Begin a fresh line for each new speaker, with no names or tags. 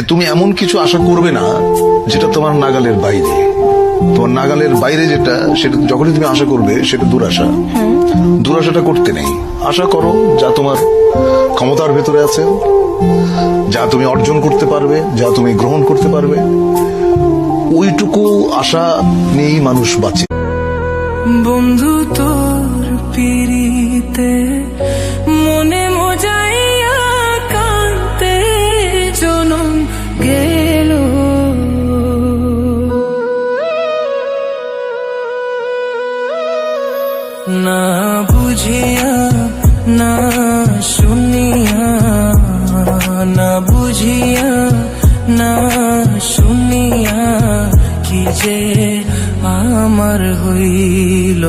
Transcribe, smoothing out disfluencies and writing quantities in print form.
তুমি এমন কিছু আশা করবে না যেটা তোমার নাগালের বাইরে। তোমার নাগালের বাইরে যেটা, সেটা যখনই তুমি আশা করবে সেটা দুরাশা। দুরাশাটা করতে নেই, আশা করো যা তোমার ক্ষমতার ভেতরে আছে, যা তুমি অর্জন করতে পারবে, যা তুমি গ্রহণ করতে পারবে, ওইটুকু আশা নিয়েই মানুষ বাঁচে।
বন্ধু তোর পিরিতে মনে মজাইয়া কাঁদতে জনম গেল, না বুঝিয়া না শুনিয়া, না বুঝিয়া না শুনিয়া কি যে আমার হইল।